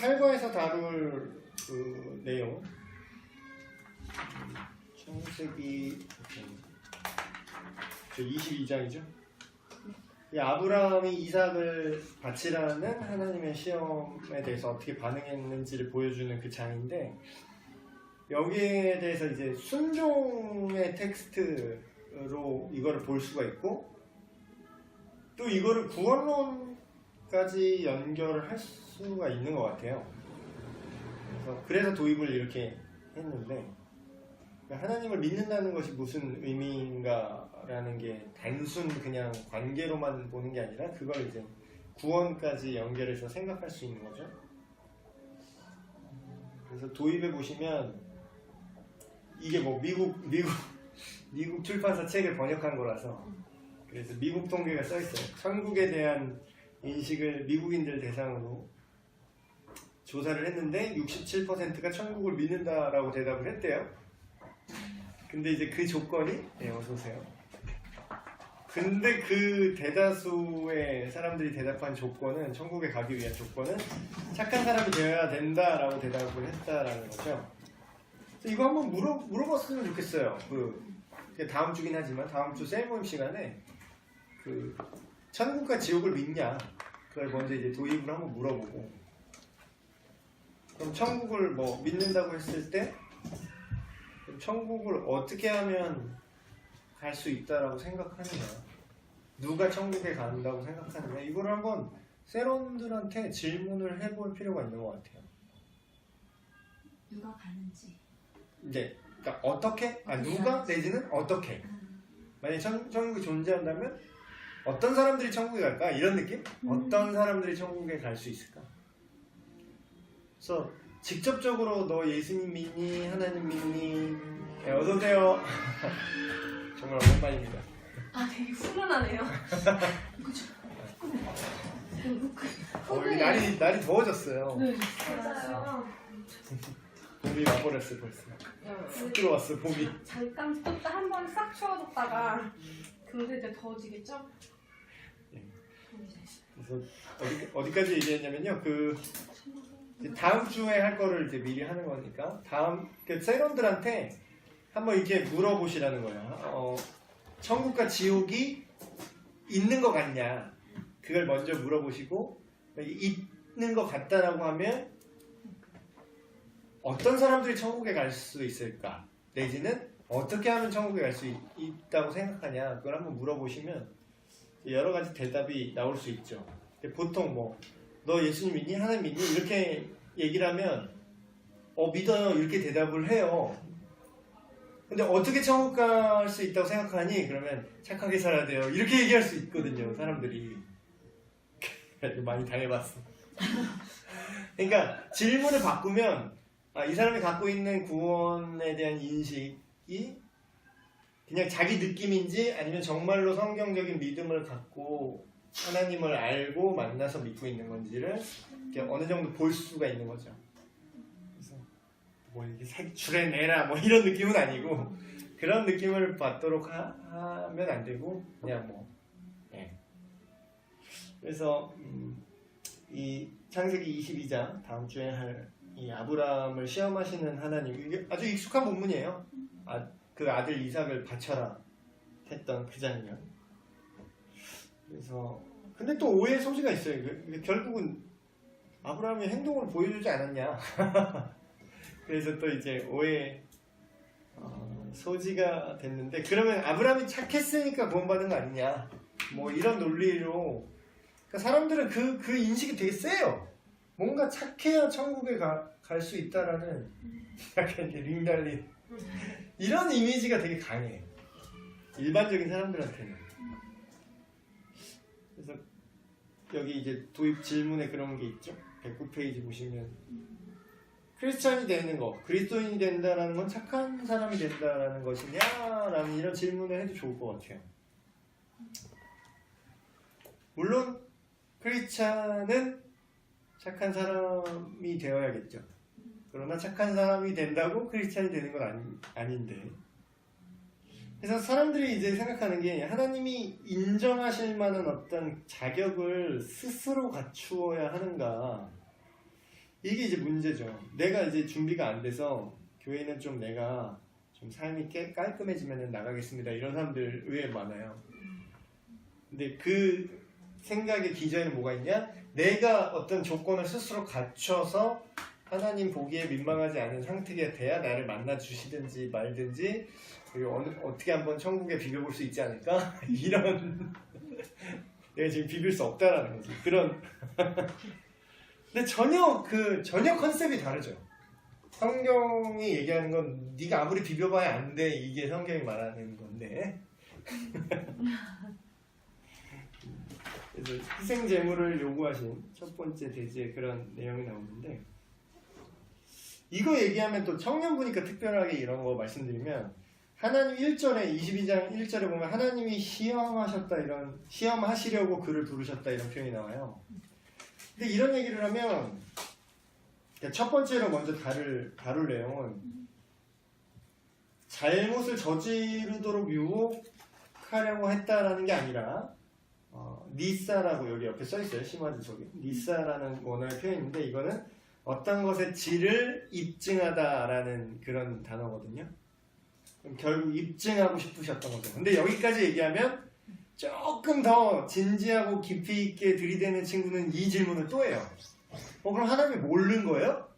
8과에서 다룰 그 내용, 창세기 22장이죠. 이 아브라함이 이삭을 바치라는 하나님의 시험에 대해서 어떻게 반응했는지를 보여주는 그 장인데, 여기에 대해서 이제 순종의 텍스트로 이거를 볼 수가 있고, 또 이거를 구원론까지 연결을 할 수가 있는 것 같아요. 그래서 도입을 이렇게 했는데, 하나님을 믿는다는 것이 무슨 의미인가라는 게 단순 그냥 관계로만 보는 게 아니라 그걸 이제 구원까지 연결해서 생각할 수 있는 거죠. 그래서 도입해 보시면 이게 뭐 미국 출판사 책을 번역한 거라서, 그래서 미국 통계가 써 있어요. 천국에 대한 인식을 미국인들 대상으로 조사를 했는데 67%가 천국을 믿는다라고 대답을 했대요. 근데 이제 그 조건이, 어서 오세요. 근데 그 대다수의 사람들이 대답한 조건은, 천국에 가기 위한 조건은 착한 사람이 되어야 된다라고 대답을 했다라는 거죠. 그래서 이거 한번 물어봤으면 좋겠어요. 다음 주긴 하지만 다음 주 셀 모임 시간에 천국과 지옥을 믿냐, 그걸 먼저 이제 도입을 한번 물어보고, 그럼 천국을 뭐 믿는다고 했을 때 천국을 어떻게 하면 갈 수 있다라고 생각하느냐, 누가 천국에 간다고 생각하느냐, 이걸 한번 세론들한테 질문을 해볼 필요가 있는 것 같아요. 누가 가는지. 이제 그러니까 어떻게? 누가 내지는 어떻게? 만약에 천국이 존재한다면 어떤 사람들이 천국에 갈까? 이런 느낌? 어떤 사람들이 천국에 갈 수 있을까? 그래서 직접적으로 너 예수님 믿니? 하나님 믿니? 어서오세요. 정말 오랜만입니다. 되게 훈훈하네요. 여기 날이 더워졌어요. 네, 맞아요. 봄이 와버렸어요 벌써. 훅 들어왔어 봄이. 잠깐 또 한 번 싹 추워졌다가 근데 이제 더워지겠죠? 그래서 어디까지 얘기했냐면요, 다음 주에 할 거를 이제 미리 하는 거니까 세론들한테 한번 이렇게 물어보시라는 거야. 천국과 지옥이 있는 것 같냐, 그걸 먼저 물어보시고, 있는 것 같다라고 하면 어떤 사람들이 천국에 갈 수 있을까, 내지는 어떻게 하면 천국에 갈 수 있다고 생각하냐, 그걸 한번 물어보시면 여러 가지 대답이 나올 수 있죠. 보통 너 예수님 믿니? 하나님 믿니? 이렇게 얘기를 하면 믿어요, 이렇게 대답을 해요. 근데 어떻게 천국 갈 수 있다고 생각하니? 그러면 착하게 살아야 돼요, 이렇게 얘기할 수 있거든요, 사람들이. 많이 당해봤어. 그러니까 질문을 바꾸면 이 사람이 갖고 있는 구원에 대한 인식이 그냥 자기 느낌인지, 아니면 정말로 성경적인 믿음을 갖고 하나님을 알고 만나서 믿고 있는 건지를 이렇게 어느 정도 볼 수가 있는 거죠. 그래서 이렇게 색출해 내라 이런 느낌은 아니고, 그런 느낌을 받도록 하면 안 되고, 그냥 그래서 이 창세기 22장 다음 주에 할 이 아브라함을 시험하시는 하나님, 이게 아주 익숙한 본문이에요. 그 아들 이삭을 바쳐라 했던 그 장면. 그래서 근데 또 오해 소지가 있어요. 결국은 아브라함의 행동을 보여주지 않았냐. 그래서 또 이제 오해 소지가 됐는데, 그러면 아브라함이 착했으니까 구원받은 거 아니냐, 이런 논리로. 그러니까 사람들은 그 인식이 되게 세요. 뭔가 착해야 천국에 갈 수 있다라는 약간 링 달린 이런 이미지가 되게 강해, 일반적인 사람들한테는. 그래서 여기 이제 도입 질문에 그런 게 있죠. 109페이지 보시면 크리스찬이 되는 거, 그리스도인이 된다라는 건 착한 사람이 된다라는 것이냐? 라는 이런 질문을 해도 좋을 것 같아요. 물론 크리스찬은 착한 사람이 되어야겠죠. 그러나 착한 사람이 된다고 크리스찬이 되는 건 아닌데, 그래서 사람들이 이제 생각하는 게, 하나님이 인정하실 만한 어떤 자격을 스스로 갖추어야 하는가, 이게 이제 문제죠. 내가 이제 준비가 안 돼서 교회는 좀 내가 좀 삶이 깔끔해지면 나가겠습니다. 이런 사람들 의외로 많아요. 근데 그 생각의 기저에는 뭐가 있냐? 내가 어떤 조건을 스스로 갖춰서 하나님 보기에 민망하지 않은 상태가 돼야 나를 만나 주시든지 말든지 그리고 어떻게 한번 천국에 비벼볼 수 있지 않을까? 이런 내가 지금 비빌 수 없다라는 거지. 그런 근데 전혀 컨셉이 다르죠. 성경이 얘기하는 건 네가 아무리 비벼봐야 안 돼. 이게 성경이 말하는 건데. 그래서 희생 제물을 요구하신 첫 번째 대지에 그런 내용이 나오는데 이거 얘기하면 또 청년부니까 특별하게 이런 거 말씀드리면 하나님 1절에 22장 1절에 보면 하나님이 시험하셨다 이런 시험하시려고 그를 부르셨다 이런 표현이 나와요. 근데 이런 얘기를 하면 첫 번째로 먼저 다룰 내용은 잘못을 저지르도록 유혹하려고 했다라는 게 아니라 니사라고 여기 옆에 써있어요. 심화지 속에 니사라는 원어의 표현인데 이거는 어떤 것의 질을 입증하다라는 그런 단어거든요. 그럼 결국 입증하고 싶으셨던 거죠. 근데 여기까지 얘기하면 조금 더 진지하고 깊이 있게 들이대는 친구는 이 질문을 또 해요. 그럼 하나님이 모르는 거예요?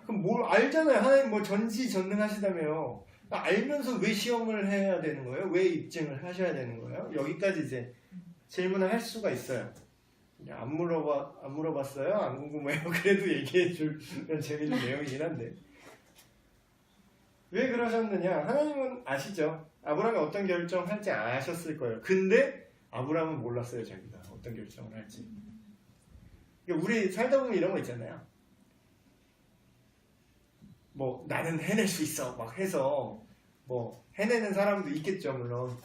그럼 뭘 알잖아요. 하나님 뭐 전지전능하시다며요. 알면서 왜 시험을 해야 되는 거예요? 왜 입증을 하셔야 되는 거예요? 여기까지 이제 질문을 할 수가 있어요. 안 물어봤어요? 안 궁금해요? 그래도 얘기해 주면 재밌는 내용이긴 한데 왜 그러셨느냐? 하나님은 아시죠? 아브라함이 어떤 결정할지 아셨을 거예요. 근데 아브라함은 몰랐어요. 자기가 어떤 결정을 할지. 그러니까 우리 살다 보면 이런 거 있잖아요. 뭐 나는 해낼 수 있어 막 해서 뭐 해내는 사람도 있겠죠 물론.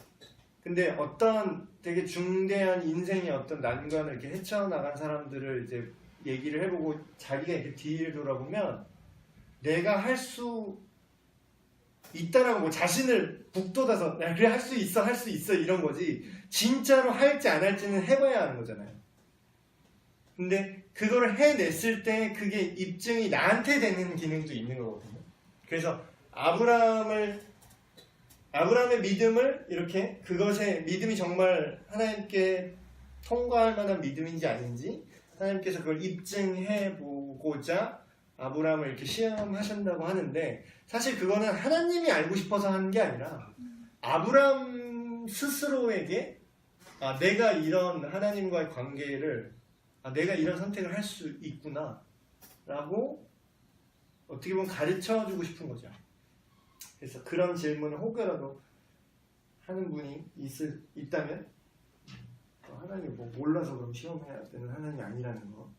근데 어떤 되게 중대한 인생의 어떤 난관을 이렇게 헤쳐나간 사람들을 이제 얘기를 해보고 자기가 이렇게 뒤를 돌아보면 내가 할 수 있다라고 뭐 자신을 북돋아서 그래 할 수 있어 이런 거지 진짜로 할지 안 할지는 해봐야 하는 거잖아요. 근데 그거를 해냈을 때 그게 입증이 나한테 되는 기능도 있는 거거든요. 그래서 아브라함의 믿음을 이렇게 그것의 믿음이 정말 하나님께 통과할 만한 믿음인지 아닌지 하나님께서 그걸 입증해 보고자 아브라함을 이렇게 시험하신다고 하는데 사실 그거는 하나님이 알고 싶어서 하는 게 아니라 아브라함 스스로에게 내가 이런 하나님과의 관계를 내가 이런 선택을 할 수 있구나 라고 어떻게 보면 가르쳐주고 싶은 거죠. 그래서 그런 질문을 혹여라도 하는 분이 있다면 하나님 뭐 몰라서 그럼 시험해야 되는 하나님이 아니라는 거.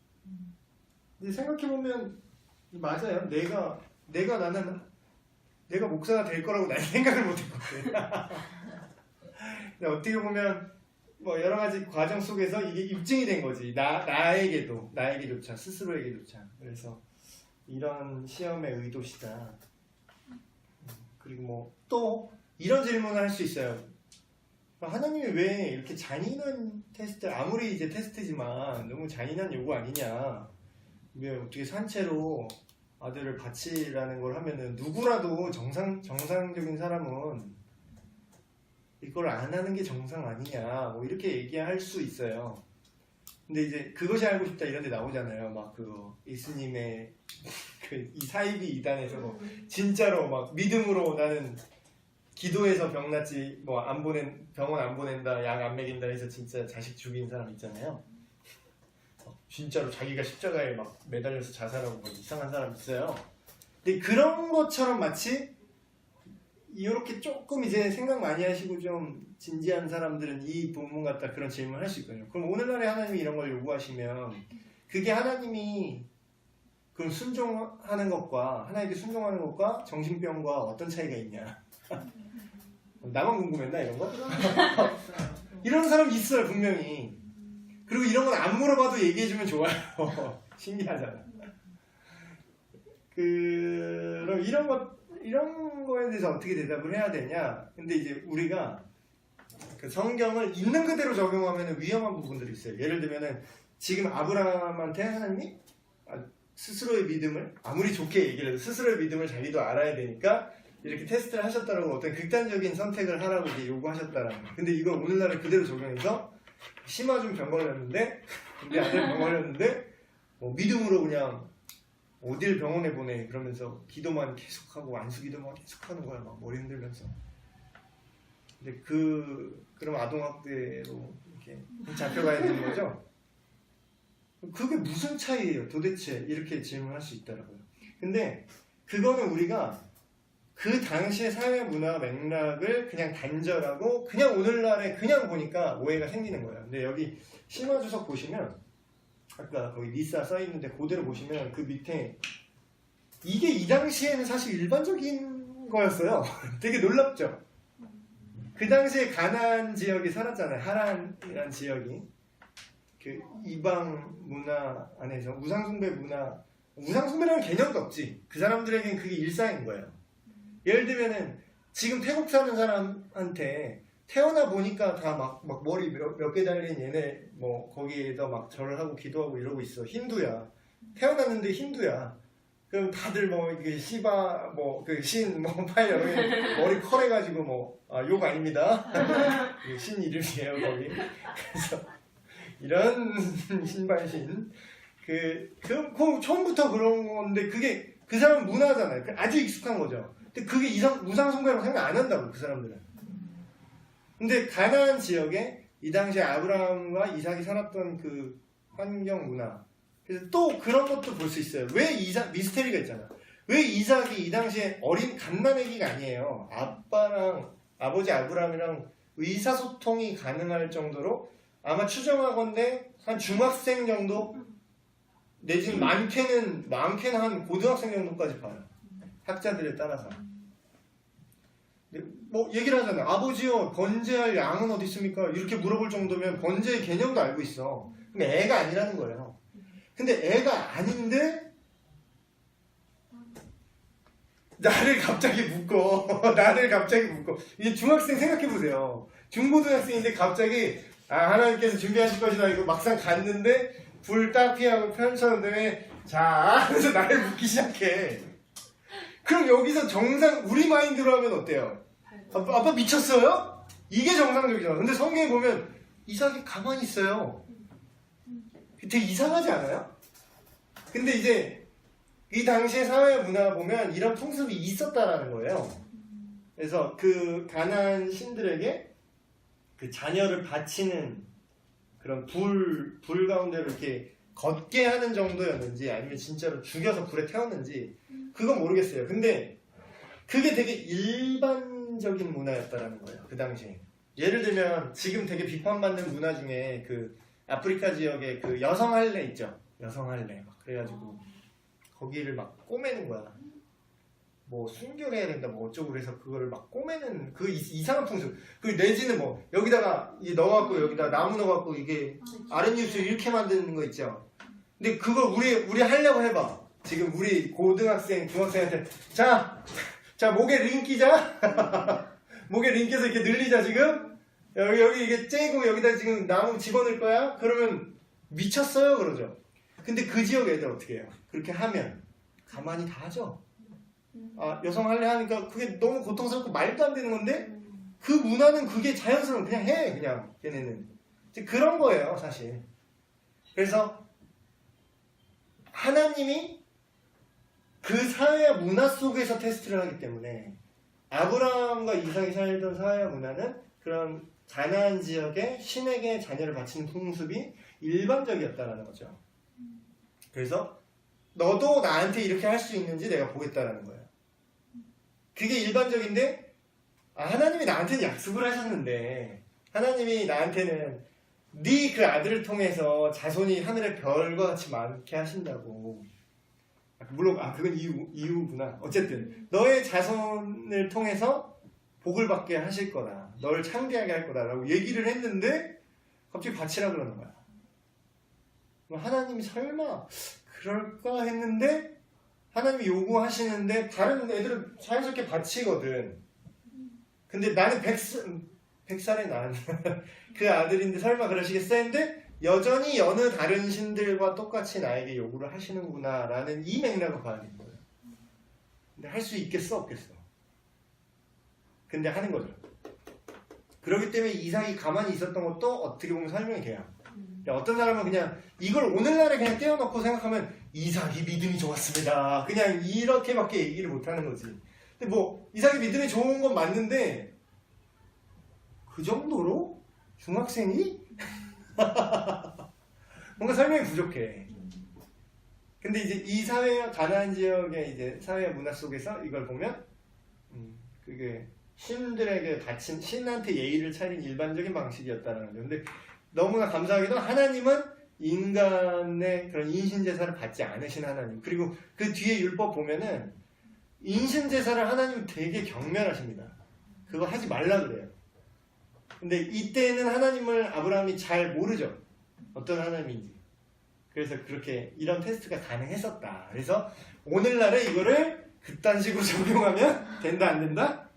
근데 생각해보면 맞아요. 내가 목사가 될 거라고 난 생각을 못 했거든. 근데 어떻게 보면 뭐 여러 가지 과정 속에서 이게 입증이 된 거지. 나에게조차 스스로에게조차. 그래서 이런 시험의 의도시다. 그리고 뭐 또 이런 질문을 할 수 있어요. 하나님이 왜 이렇게 잔인한 테스트, 아무리 이제 테스트지만 너무 잔인한 요구 아니냐? 왜 어떻게 산채로 아들을 바치라는 걸 하면은 누구라도 정상적인 사람은 이걸 안 하는 게 정상 아니냐? 뭐 이렇게 얘기할 수 있어요. 근데 이제 그것이 알고 싶다 이런 데 나오잖아요. 막 그 예수님의 이 사이비 이단에서 뭐 진짜로 막 믿음으로 나는 기도해서 병 낫지 뭐 병원 안 보낸다 약 안 먹인다 해서 진짜 자식 죽인 사람 있잖아요. 진짜로 자기가 십자가에 막 매달려서 자살하고 뭐 이상한 사람 있어요. 근데 그런 것처럼 마치 이렇게 조금 이제 생각 많이 하시고 좀 진지한 사람들은 이 본문 같다 그런 질문을 할 수 있거든요. 그럼 오늘날에 하나님이 이런 걸 요구하시면 그게 하나님이 그럼 순종하는 것과 하나님께 순종하는 것과 정신병과 어떤 차이가 있냐? 나만 궁금했나 이런 거? 이런 사람 있어요 분명히. 그리고 이런 건 안 물어봐도 얘기해주면 좋아요. 신기하잖아. 그럼 이런 거에 대해서 어떻게 대답을 해야 되냐? 근데 이제 우리가 그 성경을 있는 그대로 적용하면 위험한 부분들이 있어요. 예를 들면은 지금 아브라함한테 하나님이 스스로의 믿음을 아무리 좋게 얘기를 해도 스스로의 믿음을 자기도 알아야 되니까 이렇게 테스트를 하셨다라고 어떤 극단적인 선택을 하라고 이제 요구하셨다라는 거예요. 근데 이걸 오늘날에 그대로 적용해서 심화 좀 병 걸렸는데 우리 아들 병 걸렸는데 뭐 믿음으로 그냥 어딜 병원에 보내 그러면서 기도만 계속하고 안수 기도만 계속하는 거야. 막 머리 흔들면서. 근데 그럼 아동학대로 이렇게 잡혀가야 되는 거죠. 그게 무슨 차이예요 도대체? 이렇게 질문할 수 있더라고요. 근데 그거는 우리가 그 당시의 사회 문화 맥락을 그냥 단절하고 그냥 오늘날에 그냥 보니까 오해가 생기는 거예요. 근데 여기 심화주석 보시면 아까 거기 리사 써있는데 그대로 보시면 그 밑에 이게 이 당시에는 사실 일반적인 거였어요. 되게 놀랍죠? 그 당시에 가나안 지역이 살았잖아요. 하란이라는 지역이 그 이방 문화 안에서 우상숭배 문화, 우상숭배라는 개념도 없지. 그 사람들에겐 그게 일상인 거예요. 예를 들면은 지금 태국 사는 사람한테 태어나 보니까 다 막 머리 몇 개 달린 얘네 뭐 거기에다 막 절을 하고 기도하고 이러고 있어. 힌두야. 태어났는데 힌두야. 그럼 다들 뭐 이게 시바 뭐 그 신 뭐 파이어 머리 컬해가지고 뭐 욕 아닙니다. 신 이름이에요 거기. 그래서 이런 신발신 그 처음부터 그런 건데 그게 그 사람 문화잖아요. 아주 익숙한 거죠. 근데 그게 우상숭배라고 생각 안 한다고 그 사람들은. 근데 가나안 지역에 이 당시에 아브라함과 이삭이 살았던 그 환경 문화. 그래서 또 그런 것도 볼 수 있어요. 왜 미스테리가 있잖아. 왜 이삭이 이 당시에 어린 갓난아기가 아니에요. 아버지 아브라함이랑 의사소통이 가능할 정도로 아마 추정하건대 한 중학생 정도 내지는 많게는 한 고등학생 정도까지 봐요. 학자들에 따라서. 뭐 얘기를 하잖아요. 아버지요 번제할 양은 어디 있습니까? 이렇게 물어볼 정도면 번제의 개념도 알고 있어. 그럼 애가 아니라는 거예요. 근데 애가 아닌데 나를 갑자기 묶어. 이제 중학생 생각해보세요. 중고등학생인데 갑자기 하나님께서 준비하실 것이다 이거 막상 갔는데 불 딱 피하고 펼쳤는데 자 그래서 나를 묶기 시작해. 그럼 여기서 정상 우리 마인드로 하면 어때요? 아빠 미쳤어요? 이게 정상적이잖아. 근데 성경에 보면 이삭이 가만히 있어요. 되게 이상하지 않아요? 근데 이제 이 당시의 사회 문화 보면 이런 풍습이 있었다라는 거예요. 그래서 그 가나안 신들에게 그 자녀를 바치는 그런 불 가운데로 이렇게 걷게 하는 정도였는지 아니면 진짜로 죽여서 불에 태웠는지 그건 모르겠어요. 근데 그게 되게 일반적인 문화였다라는 거예요. 그 당시에. 예를 들면 지금 되게 비판받는 문화 중에 그 아프리카 지역에 그 여성 할례 있죠. 여성 할례 막 그래가지고 거기를 막 꼬매는 거야. 뭐 순결해야 된다 뭐 어쩌고 그래서 그거를 막 꼬매는 그 이상한 풍습. 그 내지는 뭐 여기다가 이 넣어갖고 여기다 나무 넣어갖고 이게 아랫입술 이렇게 만드는 거 있죠. 근데 그걸 우리 하려고 해봐. 지금 우리 고등학생 중학생한테 자 목에 링 끼자. 목에 링 껴서 이렇게 늘리자 지금. 여기 이게 째고 여기다 지금 나무 집어넣을 거야? 그러면 미쳤어요 그러죠. 근데 그 지역 애들 어떻게 해요? 그렇게 하면 가만히 다 하죠. 여성 할례 하니까 그게 너무 고통스럽고 말도 안 되는 건데 그 문화는 그게 자연스러운 그냥 해 그냥 걔네는 이제 그런 거예요 사실. 그래서 하나님이 그 사회와 문화 속에서 테스트를 하기 때문에 아브라함과 이삭이 살던 사회와 문화는 그런 가나안 지역의 신에게 자녀를 바치는 풍습이 일반적이었다는 거죠. 그래서 너도 나한테 이렇게 할 수 있는지 내가 보겠다라는 거예요. 그게 일반적인데 하나님이 나한테는 약속을 하셨는데 하나님이 나한테는 네 그 아들을 통해서 자손이 하늘의 별과 같이 많게 하신다고. 물론 그건 이유구나. 어쨌든 너의 자손을 통해서 복을 받게 하실 거다. 너를 창대하게 할 거다라고 얘기를 했는데 갑자기 바치라 그러는 거야. 하나님이 설마 그럴까 했는데 하나님이 요구하시는데 다른 애들은 자연스럽게 바치거든. 근데 나는 100살에 난 그 아들인데 설마 그러시겠어 했는데 여전히 여느 다른 신들과 똑같이 나에게 요구를 하시는구나 라는 이 맥락을 봐야 되는 거예요. 근데 할 수 있겠어 없겠어? 근데 하는 거죠. 그렇기 때문에 이삭이 가만히 있었던 것도 어떻게 보면 설명이 돼요. 어떤 사람은 그냥 이걸 오늘날에 그냥 떼어놓고 생각하면 이삭이 믿음이 좋았습니다. 그냥 이렇게밖에 얘기를 못하는 거지. 근데 뭐 이삭이 믿음이 좋은 건 맞는데 그 정도로? 중학생이? 뭔가 설명이 부족해. 근데 이제 이 사회, 가나안 지역의 이제 사회 문화 속에서 이걸 보면 그게 신들에게 바친, 신한테 예의를 차린 일반적인 방식이었다는 거죠. 근데 너무나 감사하게도 하나님은 인간의 그런 인신제사를 받지 않으신 하나님. 그리고 그 뒤에 율법 보면은 인신제사를 하나님 되게 경멸하십니다. 그거 하지 말라 그래요. 근데 이때는 하나님을 아브라함이 잘 모르죠. 어떤 하나님인지. 그래서 그렇게 이런 테스트가 가능했었다. 그래서 오늘날에 이거를 그딴 식으로 적용하면 된다 안 된다?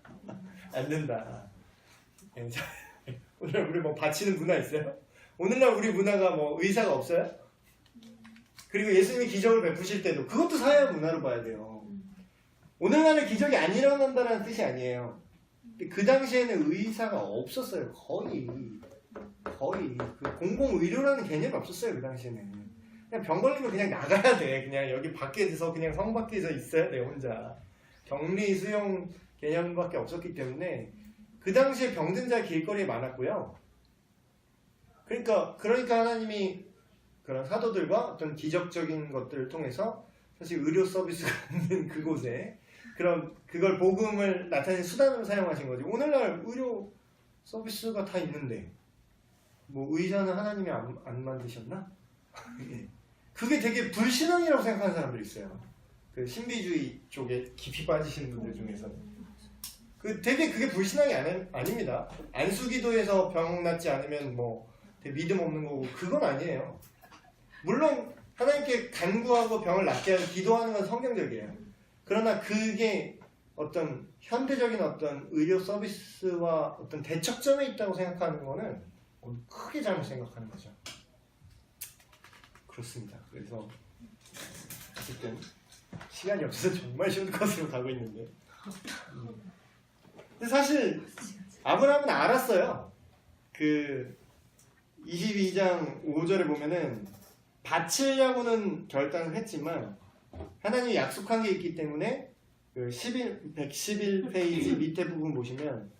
안 된다. 오늘 우리 뭐 바치는 문화 있어요? 오늘날 우리 문화가 뭐 의사가 없어요? 그리고 예수님이 기적을 베푸실 때도 그것도 사회 문화로 봐야 돼요. 오늘날에 기적이 안 일어난다는 뜻이 아니에요. 그 당시에는 의사가 없었어요. 거의 그 공공의료라는 개념이 없었어요. 그 당시에는 그냥 병 걸리면 그냥 나가야 돼. 그냥 여기 밖에서 그냥 성 밖에서 있어야 돼 혼자. 격리 수용 개념밖에 없었기 때문에 그 당시에 병든 자 길거리에 많았고요. 그러니까 하나님이 그런 사도들과 어떤 기적적인 것들을 통해서 사실 의료 서비스가 있는 그곳에 그걸 복음을 나타내는 수단으로 사용하신 거지. 오늘날 의료 서비스가 다 있는데 뭐 의사는 하나님이 안 만드셨나? 그게 되게 불신앙이라고 생각하는 사람들이 있어요. 그 신비주의 쪽에 깊이 빠지시는 분들 중에서는 되게 그게 불신앙이 아닙니다. 안수기도에서 병 낫지 않으면 뭐 되게 믿음 없는 거고 그건 아니에요. 물론 하나님께 간구하고 병을 낫게 하고 기도하는 건 성경적이에요. 그러나 그게 어떤 현대적인 어떤 의료 서비스와 어떤 대척점에 있다고 생각하는 거는 크게 잘못 생각하는 거죠. 그렇습니다. 그래서 어쨌든 시간이 없어서 정말 쉬운 것으로 가고 있는데 근데 사실 아브라함은 알았어요. 그 22장 5절에 보면은 바치려고는 결단을 했지만 하나님이 약속한 게 있기 때문에 그 111페이지 밑에 부분 보시면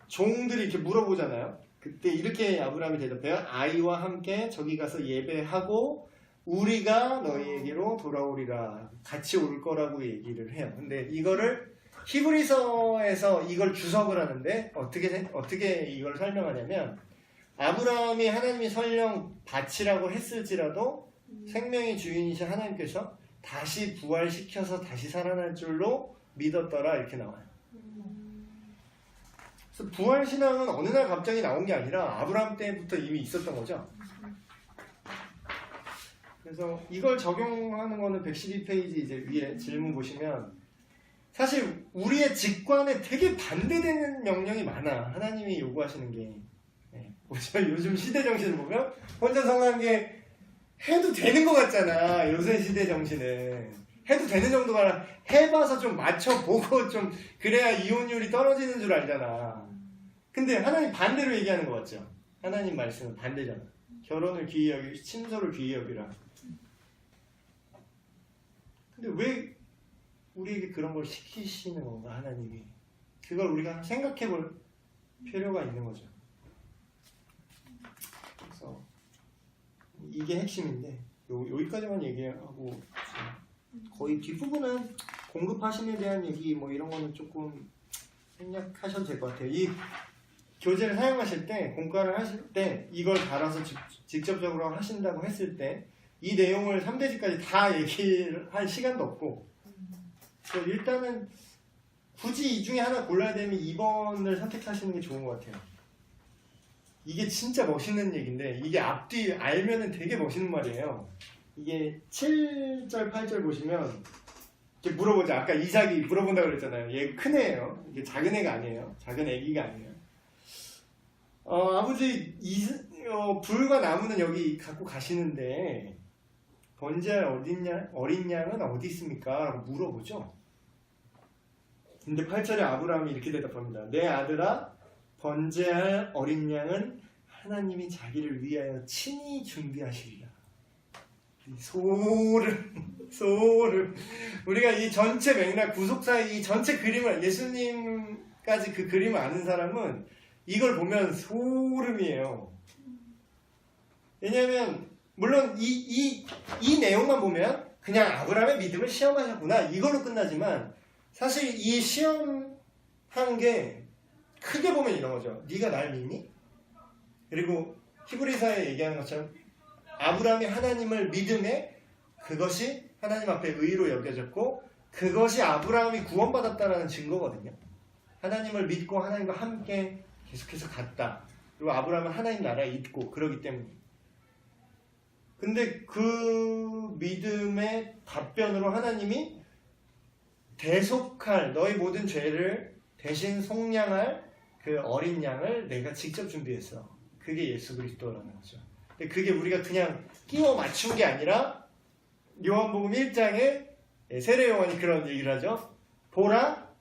종들이 이렇게 물어보잖아요. 그때 이렇게 아브라함이 대답해요. 아이와 함께 저기 가서 예배하고 우리가 너희에게로 돌아오리라. 같이 올 거라고 얘기를 해요. 근데 이거를 히브리서에서 이걸 주석을 하는데 어떻게 이걸 설명하냐면 아브라함이 하나님이 설령 바치라고 했을지라도 생명의 주인이신 하나님께서 다시 부활시켜서 다시 살아날 줄로 믿었더라 이렇게 나와요. 그래서 부활신앙은 어느 날 갑자기 나온 게 아니라 아브라함 때부터 이미 있었던 거죠. 그래서 이걸 적용하는 거는 112페이지 이제 위에 질문 보시면 사실 우리의 직관에 되게 반대되는 명령이 많아. 하나님이 요구하시는 게. 요즘 시대 정신을 보면 혼자 성한 게 해도 되는 것 같잖아. 요새 시대 정신은. 해도 되는 정도가 아니라 해봐서 좀 맞춰보고 좀 그래야 이혼율이 떨어지는 줄 알잖아. 근데 하나님 반대로 얘기하는 것 같죠. 하나님 말씀은 반대잖아. 결혼을 귀히 여기고 침소를 귀히 여기라. 근데 왜 우리에게 그런 걸 시키시는 건가 하나님이. 그걸 우리가 생각해 볼 필요가 있는 거죠. 그래서 이게 핵심인데 여기까지만 얘기하고 거의 뒷부분은 공급하심에 대한 얘기 뭐 이런 거는 조금 생략하셔도 될 것 같아요. 이 교재를 사용하실 때 공과를 하실 때 이걸 달아서 직접적으로 하신다고 했을 때 이 내용을 3대지까지 다 얘기를 할 시간도 없고 그래서 일단은 굳이 이 중에 하나 골라야 되면 2번을 선택하시는 게 좋은 것 같아요. 이게 진짜 멋있는 얘기인데 이게 앞뒤 알면은 되게 멋있는 말이에요. 이게 7절 8절 보시면 이렇게 물어보죠. 아까 이삭이 물어본다고 그랬잖아요. 얘 큰 애예요. 이게 작은 애가 아니에요. 작은 애기가 아니에요. 아버지 불과 나무는 여기 갖고 가시는데 번제할 어린 양은 어디 있습니까? 라고 물어보죠. 근데 8절에 아브라함이 이렇게 대답합니다. 내 아들아, 번제할 어린 양은 하나님이 자기를 위하여 친히 준비하시리라. 소름. 우리가 이 전체 맥락, 구속사의 이 전체 그림을, 예수님까지 그 그림을 아는 사람은 이걸 보면 소름이에요. 왜냐하면 물론 이 내용만 보면 그냥 아브라함의 믿음을 시험하셨구나 이걸로 끝나지만, 사실 이 시험한 게 크게 보면 이런 거죠. 네가 날 믿니? 그리고 히브리서에 얘기하는 것처럼 아브라함이 하나님을 믿음에 그것이 하나님 앞에 의로 여겨졌고 그것이 아브라함이 구원받았다라는 증거거든요. 하나님을 믿고 하나님과 함께 계속해서 갔다. 그리고 아브라함은 하나님 나라에 있고 그러기 때문에. 근데 그 믿음의 답변으로 하나님이 대속할 너희 모든 죄를 대신 속량할 그 어린 양을 내가 직접 준비했어. 그게 예수 그리스도라는 거죠. 근데 그게 우리가 그냥 끼워 맞춘 게 아니라 요한복음 1장에 세례 요한이 그런 얘기를 하죠. 보라,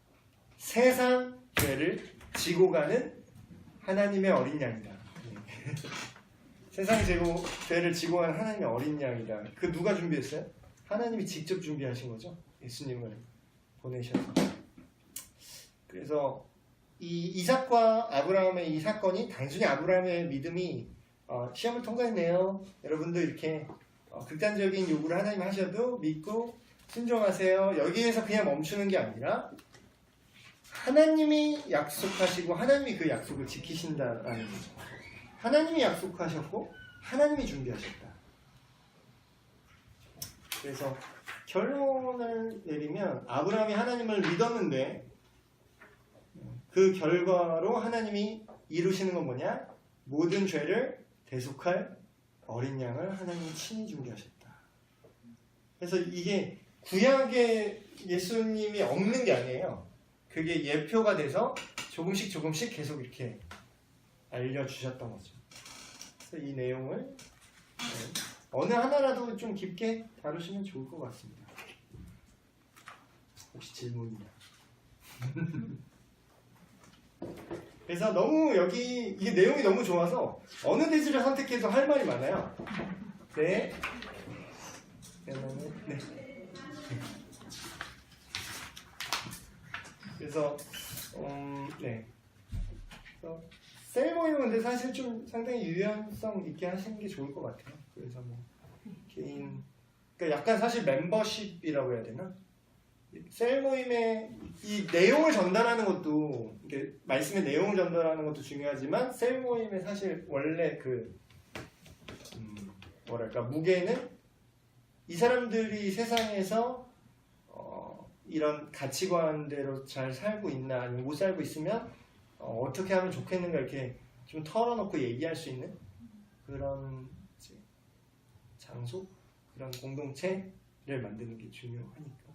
세상 죄를 지고 가는 하나님의 어린 양이다. 세상 죄를 지고 가는 하나님의 어린 양이다. 그 누가 준비했어요? 하나님이 직접 준비하신 거죠. 예수님을 보내셔서. 그래서 이 이삭과 아브라함의 이 사건이 단순히 아브라함의 믿음이 시험을 통과했네요. 여러분도 이렇게 극단적인 요구를 하나님 하셔도 믿고 순종하세요. 여기에서 그냥 멈추는 게 아니라 하나님이 약속하시고 하나님이 그 약속을 지키신다라는 거죠. 하나님이 약속하셨고 하나님이 준비하셨다. 그래서 결론을 내리면 아브라함이 하나님을 믿었는데 그 결과로 하나님이 이루시는 건 뭐냐? 모든 죄를 대속할 어린 양을 하나님이 친히 준비하셨다. 그래서 이게 구약에 예수님이 없는 게 아니에요. 그게 예표가 돼서 조금씩 계속 이렇게 알려주셨던 거죠. 그래서 이 내용을 어느 하나라도 좀 깊게 다루시면 좋을 것 같습니다. 혹시 질문이나. 그래서 너무 이게 내용이 너무 좋아서 어느 대지를 선택해도 할 말이 많아요. 네. 네. 그래서 네. 그래서 셀 모임은 근데 사실 좀 상당히 유연성 있게 하시는 게 좋을 것 같아요. 그래서 뭐 개인, 그러니까 약간 사실 멤버십이라고 해야 되나? 셀 모임의 이 내용을 전달하는 것도, 이게 말씀의 내용을 전달하는 것도 중요하지만 셀 모임의 사실 원래 그 뭐랄까 무게는 이 사람들이 세상에서 이런 가치관대로 잘 살고 있나 아니면 못 살고 있으면 어떻게 하면 좋겠는가 이렇게 좀 털어놓고 얘기할 수 있는 그런 장소, 그런 공동체를 만드는 게 중요하니까.